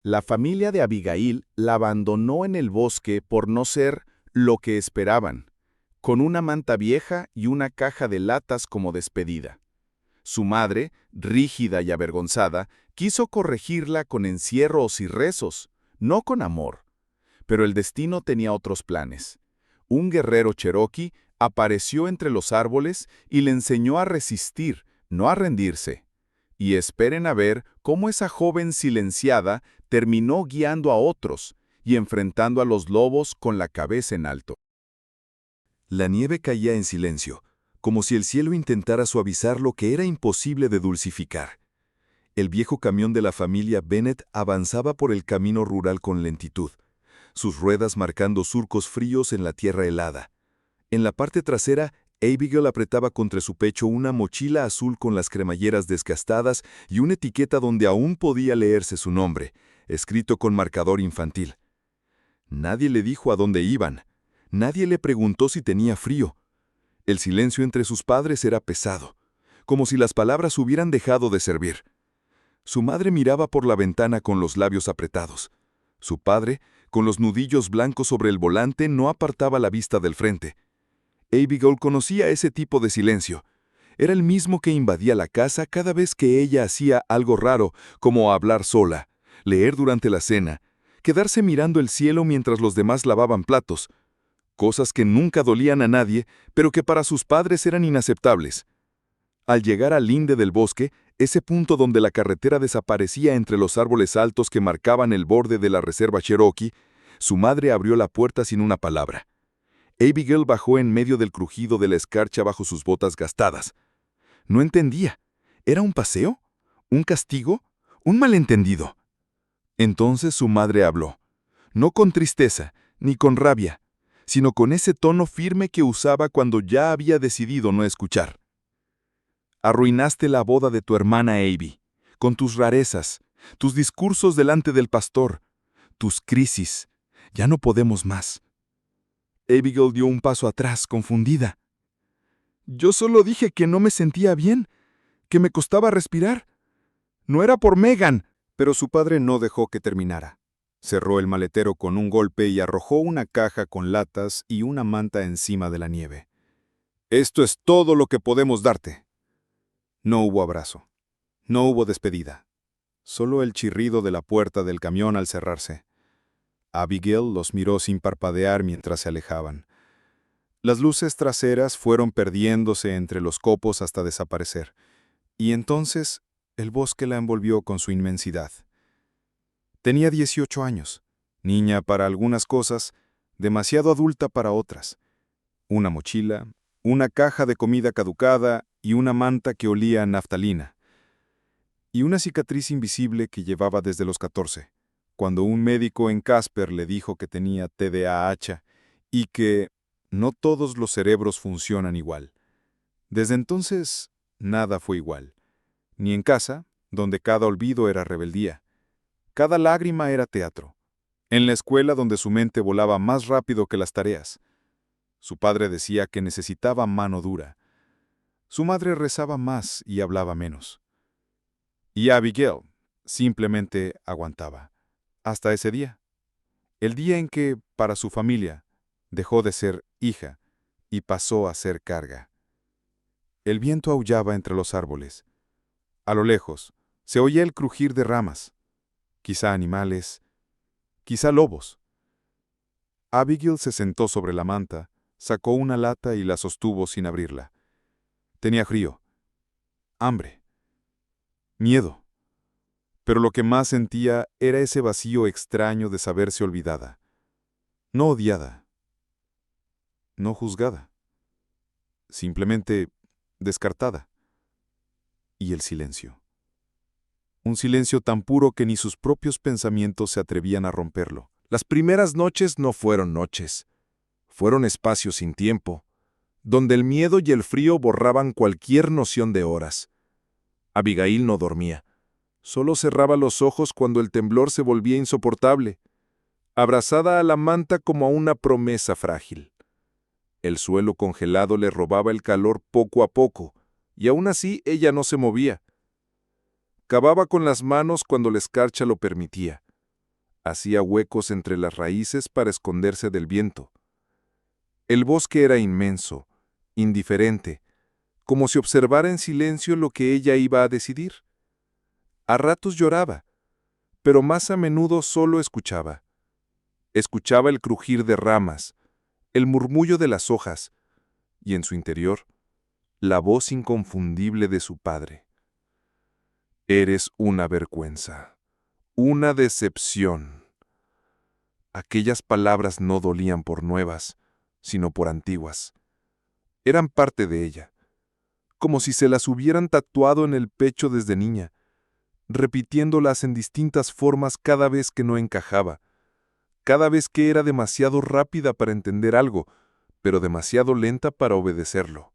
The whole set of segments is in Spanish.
La familia de Abigail la abandonó en el bosque por no ser lo que esperaban, con una manta vieja y una caja de latas como despedida. Su madre, rígida y avergonzada, quiso corregirla con encierros y rezos, no con amor. Pero el destino tenía otros planes. Un guerrero cherokee apareció entre los árboles y le enseñó a resistir, no a rendirse. Y esperen a ver cómo esa joven silenciada terminó guiando a otros y enfrentando a los lobos con la cabeza en alto. La nieve caía en silencio, como si el cielo intentara suavizar lo que era imposible de dulcificar. El viejo camión de la familia Bennett avanzaba por el camino rural con lentitud, sus ruedas marcando surcos fríos en la tierra helada. En la parte trasera, Abigail apretaba contra su pecho una mochila azul con las cremalleras desgastadas y una etiqueta donde aún podía leerse su nombre, escrito con marcador infantil. Nadie le dijo a dónde iban. Nadie le preguntó si tenía frío. El silencio entre sus padres era pesado, como si las palabras hubieran dejado de servir. Su madre miraba por la ventana con los labios apretados. Su padre, con los nudillos blancos sobre el volante, no apartaba la vista del frente. Abigail conocía ese tipo de silencio. Era el mismo que invadía la casa cada vez que ella hacía algo raro, como hablar sola, leer durante la cena, quedarse mirando el cielo mientras los demás lavaban platos, cosas que nunca dolían a nadie, pero que para sus padres eran inaceptables. Al llegar al linde del bosque, ese punto donde la carretera desaparecía entre los árboles altos que marcaban el borde de la reserva Cherokee, su madre abrió la puerta sin una palabra. Abigail bajó en medio del crujido de la escarcha bajo sus botas gastadas. No entendía. ¿Era un paseo? ¿Un castigo? ¿Un malentendido? Entonces su madre habló, no con tristeza, ni con rabia, sino con ese tono firme que usaba cuando ya había decidido no escuchar. Arruinaste la boda de tu hermana Abby, con tus rarezas, tus discursos delante del pastor, tus crisis. Ya no podemos más. Abigail dio un paso atrás, confundida. Yo solo dije que no me sentía bien, que me costaba respirar. No era por Megan. Pero su padre no dejó que terminara. Cerró el maletero con un golpe y arrojó una caja con latas y una manta encima de la nieve. Esto es todo lo que podemos darte. No hubo abrazo. No hubo despedida. Solo el chirrido de la puerta del camión al cerrarse. Abigail los miró sin parpadear mientras se alejaban. Las luces traseras fueron perdiéndose entre los copos hasta desaparecer. Y entonces el bosque la envolvió con su inmensidad. Tenía 18 años, niña para algunas cosas, demasiado adulta para otras. Una mochila, una caja de comida caducada y una manta que olía a naftalina. Y una cicatriz invisible que llevaba desde los 14, cuando un médico en Casper le dijo que tenía TDAH y que no todos los cerebros funcionan igual. Desde entonces, nada fue igual. Ni en casa, donde cada olvido era rebeldía. Cada lágrima era teatro. En la escuela donde su mente volaba más rápido que las tareas. Su padre decía que necesitaba mano dura. Su madre rezaba más y hablaba menos. Y Abigail simplemente aguantaba. Hasta ese día. El día en que, para su familia, dejó de ser hija y pasó a ser carga. El viento aullaba entre los árboles. A lo lejos, se oía el crujir de ramas. Quizá animales, quizá lobos. Abigail se sentó sobre la manta, sacó una lata y la sostuvo sin abrirla. Tenía frío, hambre, miedo, pero lo que más sentía era ese vacío extraño de saberse olvidada, no odiada, no juzgada, simplemente descartada. Y el silencio. Un silencio tan puro que ni sus propios pensamientos se atrevían a romperlo. Las primeras noches no fueron noches. Fueron espacios sin tiempo, donde el miedo y el frío borraban cualquier noción de horas. Abigail no dormía. Solo cerraba los ojos cuando el temblor se volvía insoportable, abrazada a la manta como a una promesa frágil. El suelo congelado le robaba el calor poco a poco, y aún así ella no se movía. Cavaba con las manos cuando la escarcha lo permitía, Hacía huecos entre las raíces para esconderse del viento. El bosque era inmenso, indiferente, como si observara en silencio lo que ella iba a decidir. A ratos lloraba, pero más a menudo solo escuchaba. Escuchaba el crujir de ramas, el murmullo de las hojas, y en su interior, la voz inconfundible de su padre. Eres una vergüenza, una decepción. Aquellas palabras no dolían por nuevas, sino por antiguas. Eran parte de ella, como si se las hubieran tatuado en el pecho desde niña, repitiéndolas en distintas formas cada vez que no encajaba, cada vez que era demasiado rápida para entender algo, pero demasiado lenta para obedecerlo.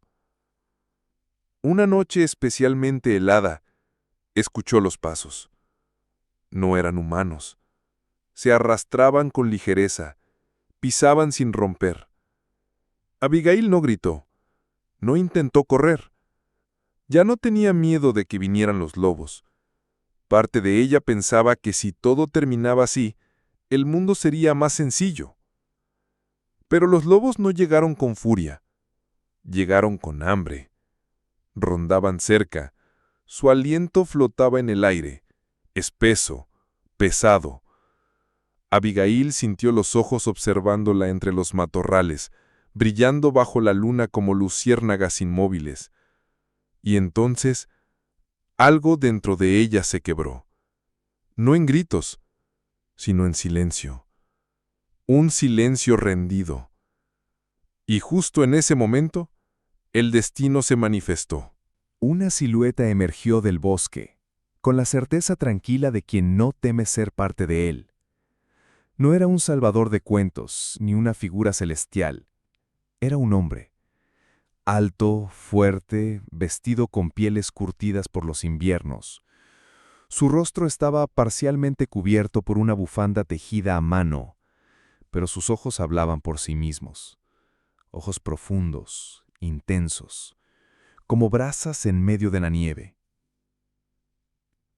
Una noche especialmente helada, escuchó los pasos. No eran humanos. Se arrastraban con ligereza, pisaban sin romper. Abigail no gritó, no intentó correr. Ya no tenía miedo de que vinieran los lobos. Parte de ella pensaba que si todo terminaba así, el mundo sería más sencillo. Pero los lobos no llegaron con furia, llegaron con hambre. Rondaban cerca, su aliento flotaba en el aire, espeso, pesado. Abigail sintió los ojos observándola entre los matorrales, brillando bajo la luna como luciérnagas inmóviles. Y entonces, algo dentro de ella se quebró. No en gritos, sino en silencio. Un silencio rendido. Y justo en ese momento, el destino se manifestó. Una silueta emergió del bosque, con la certeza tranquila de quien no teme ser parte de él. No era un salvador de cuentos, ni una figura celestial. Era un hombre. Alto, fuerte, vestido con pieles curtidas por los inviernos. Su rostro estaba parcialmente cubierto por una bufanda tejida a mano, pero sus ojos hablaban por sí mismos. Ojos profundos, intensos, como brasas en medio de la nieve.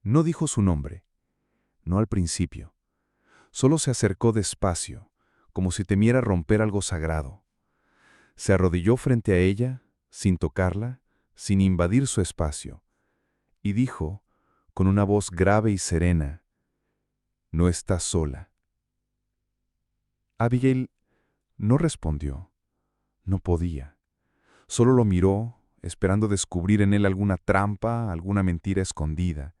No dijo su nombre, no al principio. Solo se acercó despacio, como si temiera romper algo sagrado. Se arrodilló frente a ella, sin tocarla, sin invadir su espacio, y dijo, con una voz grave y serena, «No estás sola». Abigail no respondió. No podía. Solo lo miró, esperando descubrir en él alguna trampa, alguna mentira escondida.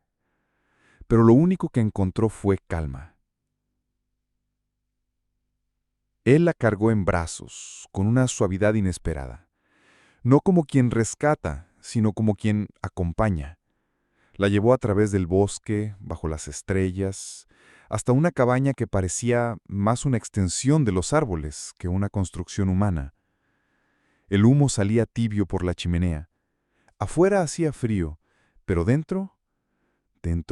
Pero lo único que encontró fue calma. Él la cargó en brazos, con una suavidad inesperada. No como quien rescata, sino como quien acompaña. La llevó a través del bosque, bajo las estrellas, hasta una cabaña que parecía más una extensión de los árboles que una construcción humana. El humo salía tibio por la chimenea. Afuera hacía frío, pero dentro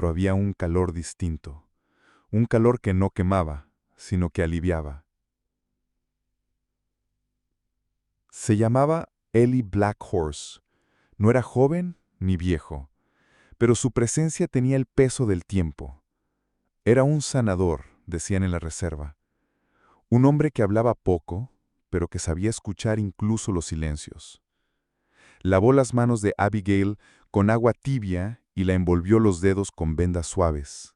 había un calor distinto. Un calor que no quemaba, sino que aliviaba. Se llamaba Eli Blackhorse. No era joven ni viejo, pero su presencia tenía el peso del tiempo. Era un sanador, decían en la reserva. Un hombre que hablaba poco, pero que sabía escuchar incluso los silencios. Lavó las manos de Abigail con agua tibia y la envolvió los dedos con vendas suaves.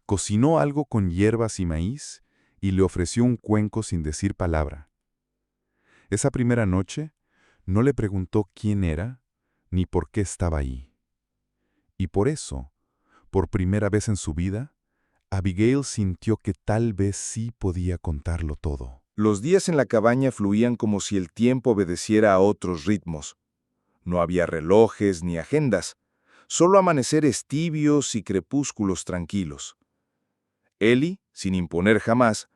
Cocinó algo con hierbas y maíz y le ofreció un cuenco sin decir palabra. Esa primera noche no le preguntó quién era ni por qué estaba ahí. Y por eso, por primera vez en su vida, Abigail sintió que tal vez sí podía contarlo todo. Los días en la cabaña fluían como si el tiempo obedeciera a otros ritmos. No había relojes ni agendas, solo amaneceres tibios y crepúsculos tranquilos. Eli, sin imponer jamás,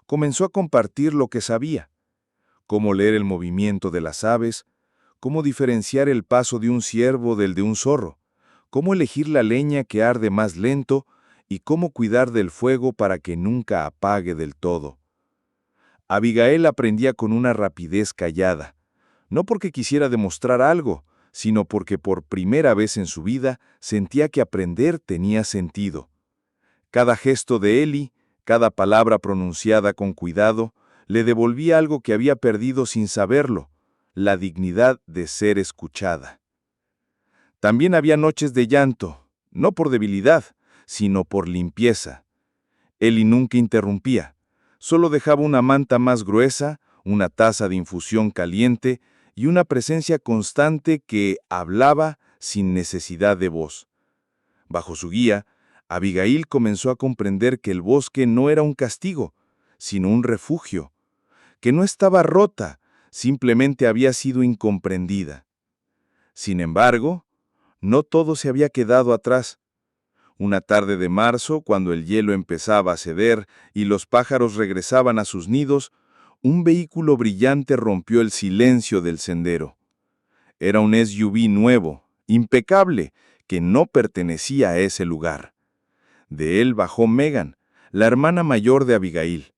comenzó a compartir lo que sabía: cómo leer el movimiento de las aves, cómo diferenciar el paso de un ciervo del de un zorro, cómo elegir la leña que arde más lento y cómo cuidar del fuego para que nunca apague del todo. Abigail aprendía con una rapidez callada, no porque quisiera demostrar algo, sino porque por primera vez en su vida sentía que aprender tenía sentido. Cada gesto de Eli, Cada palabra pronunciada con cuidado le devolvía algo que había perdido sin saberlo, la dignidad de ser escuchada. También había noches de llanto, no por debilidad, sino por limpieza. Eli nunca interrumpía, solo dejaba una manta más gruesa, una taza de infusión caliente y una presencia constante que hablaba sin necesidad de voz. Bajo su guía, Abigail comenzó a comprender que el bosque no era un castigo, sino un refugio, que no estaba rota, simplemente había sido incomprendida. Sin embargo, no todo se había quedado atrás. Una tarde de marzo, cuando el hielo empezaba a ceder y los pájaros regresaban a sus nidos, un vehículo brillante rompió el silencio del sendero. Era un SUV nuevo, impecable, que no pertenecía a ese lugar. De él bajó Megan, la hermana mayor de Abigail.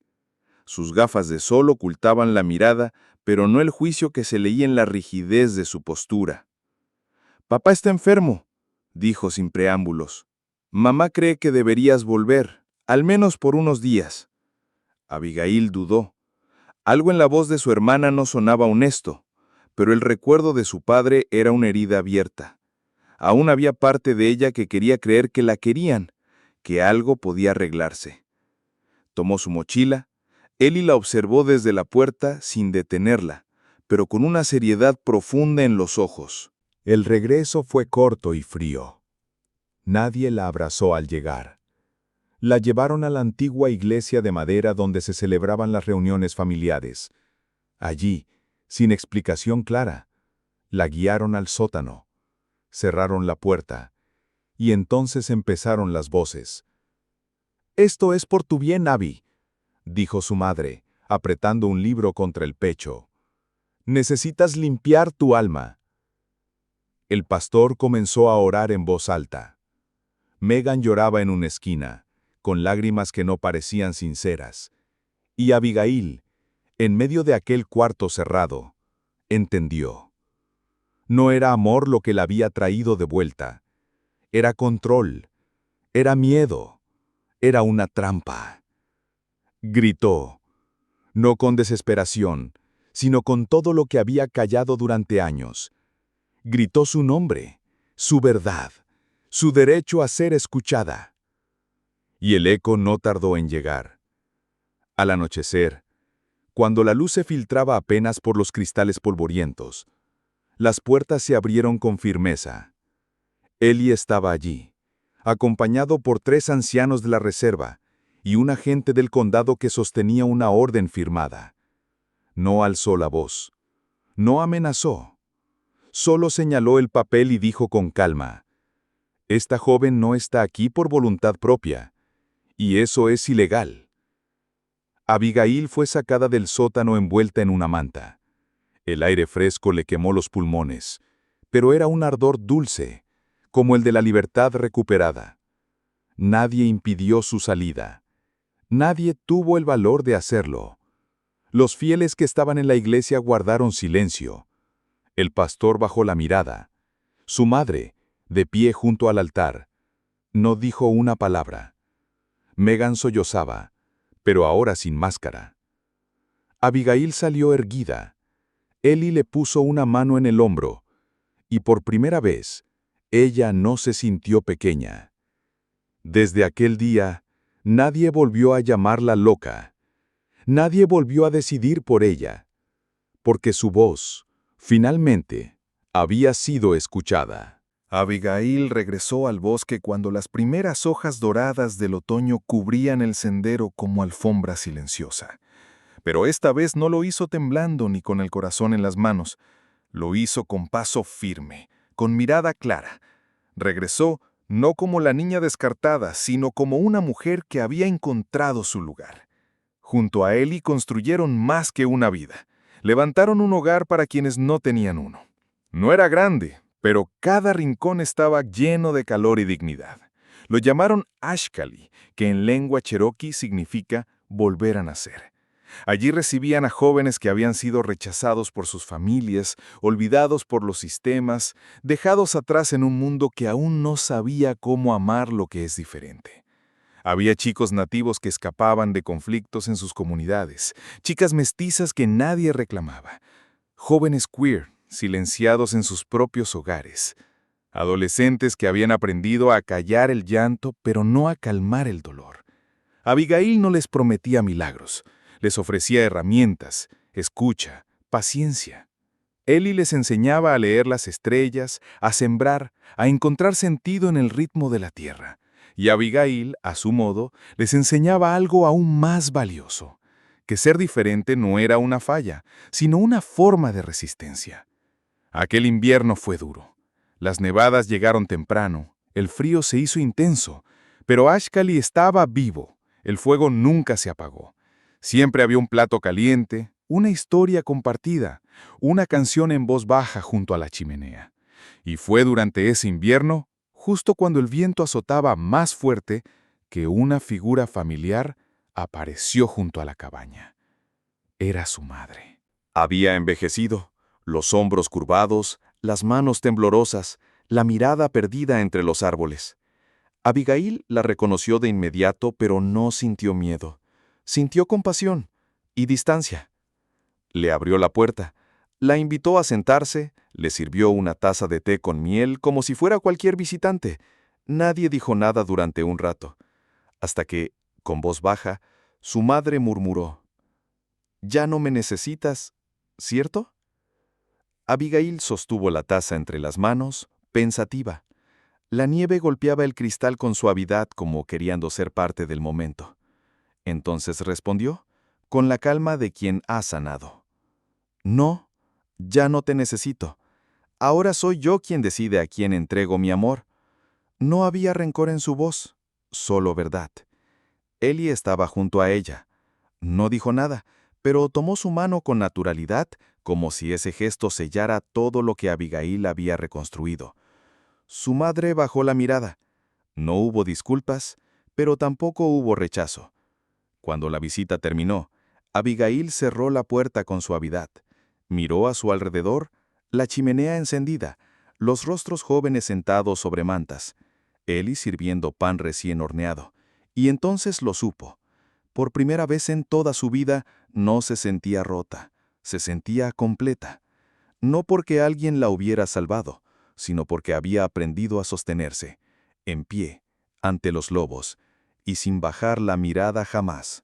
Sus gafas de sol ocultaban la mirada, pero no el juicio que se leía en la rigidez de su postura. «Papá está enfermo», dijo sin preámbulos. «Mamá cree que deberías volver, al menos por unos días». Abigail dudó. Algo en la voz de su hermana no sonaba honesto, pero el recuerdo de su padre era una herida abierta. Aún había parte de ella que quería creer que la querían, que algo podía arreglarse. Tomó su mochila. Eli la observó desde la puerta sin detenerla, pero con una seriedad profunda en los ojos. El regreso fue corto y frío. Nadie la abrazó al llegar. La llevaron a la antigua iglesia de madera donde se celebraban las reuniones familiares. Allí, sin explicación clara, la guiaron al sótano. Cerraron la puerta. Y entonces empezaron las voces. «Esto es por tu bien, Abby», dijo su madre, apretando un libro contra el pecho. «Necesitas limpiar tu alma». El pastor comenzó a orar en voz alta. Megan lloraba en una esquina, con lágrimas que no parecían sinceras. Y Abigail, en medio de aquel cuarto cerrado, entendió. No era amor lo que la había traído de vuelta. Era control. Era miedo. Era una trampa. Gritó, no con desesperación, sino con todo lo que había callado durante años. Gritó su nombre, su verdad, su derecho a ser escuchada. Y el eco no tardó en llegar. Al anochecer, cuando la luz se filtraba apenas por los cristales polvorientos, las puertas se abrieron con firmeza. Eli estaba allí, acompañado por 3 ancianos de la reserva y un agente del condado que sostenía una orden firmada. No alzó la voz, no amenazó, solo señaló el papel y dijo con calma: «Esta joven no está aquí por voluntad propia, y eso es ilegal». Abigail fue sacada del sótano envuelta en una manta. El aire fresco le quemó los pulmones, pero era un ardor dulce, como el de la libertad recuperada. Nadie impidió su salida. Nadie tuvo el valor de hacerlo. Los fieles que estaban en la iglesia guardaron silencio. El pastor bajó la mirada. Su madre, de pie junto al altar, no dijo una palabra. Megan sollozaba, pero ahora sin máscara. Abigail salió erguida. Eli le puso una mano en el hombro, y por primera vez, ella no se sintió pequeña. Desde aquel día, nadie volvió a llamarla loca. Nadie volvió a decidir por ella, porque su voz, finalmente, había sido escuchada. Abigail regresó al bosque cuando las primeras hojas doradas del otoño cubrían el sendero como alfombra silenciosa. Pero esta vez no lo hizo temblando ni con el corazón en las manos. Lo hizo con paso firme, con mirada clara. Regresó no como la niña descartada, sino como una mujer que había encontrado su lugar. Junto a Eli construyeron más que una vida. Levantaron un hogar para quienes no tenían uno. No era grande, pero cada rincón estaba lleno de calor y dignidad. Lo llamaron Ashkali, que en lengua cherokee significa volver a nacer. Allí recibían a jóvenes que habían sido rechazados por sus familias, olvidados por los sistemas, dejados atrás en un mundo que aún no sabía cómo amar lo que es diferente. Había chicos nativos que escapaban de conflictos en sus comunidades, chicas mestizas que nadie reclamaba, jóvenes queer silenciados en sus propios hogares, adolescentes que habían aprendido a callar el llanto pero no a calmar el dolor. Abigail no les prometía milagros, les ofrecía herramientas, escucha, paciencia. Eli les enseñaba a leer las estrellas, a sembrar, a encontrar sentido en el ritmo de la tierra. Y Abigail, a su modo, les enseñaba algo aún más valioso, que ser diferente no era una falla, sino una forma de resistencia. Aquel invierno fue duro. Las nevadas llegaron temprano, el frío se hizo intenso, pero Ashkali estaba vivo, el fuego nunca se apagó. Siempre había un plato caliente, una historia compartida, una canción en voz baja junto a la chimenea. Y fue durante ese invierno, justo cuando el viento azotaba más fuerte, que una figura familiar apareció junto a la cabaña. Era su madre. Había envejecido, los hombros curvados, las manos temblorosas, la mirada perdida entre los árboles. Abigail la reconoció de inmediato, pero no sintió miedo. Sintió compasión y distancia. Le abrió la puerta, la invitó a sentarse, le sirvió una taza de té con miel como si fuera cualquier visitante. Nadie dijo nada durante un rato, hasta que, con voz baja, su madre murmuró: «Ya no me necesitas, ¿cierto?». Abigail sostuvo la taza entre las manos, pensativa. La nieve golpeaba el cristal con suavidad como queriendo ser parte del momento. Entonces respondió, con la calma de quien ha sanado: «No, ya no te necesito. Ahora soy yo quien decide a quién entrego mi amor». No había rencor en su voz, solo verdad. Eli estaba junto a ella. No dijo nada, pero tomó su mano con naturalidad, como si ese gesto sellara todo lo que Abigail había reconstruido. Su madre bajó la mirada. No hubo disculpas, pero tampoco hubo rechazo. Cuando la visita terminó, Abigail cerró la puerta con suavidad. Miró a su alrededor, la chimenea encendida, los rostros jóvenes sentados sobre mantas, Eli sirviendo pan recién horneado, y entonces lo supo. Por primera vez en toda su vida no se sentía rota, se sentía completa. No porque alguien la hubiera salvado, sino porque había aprendido a sostenerse, en pie, ante los lobos, y sin bajar la mirada jamás.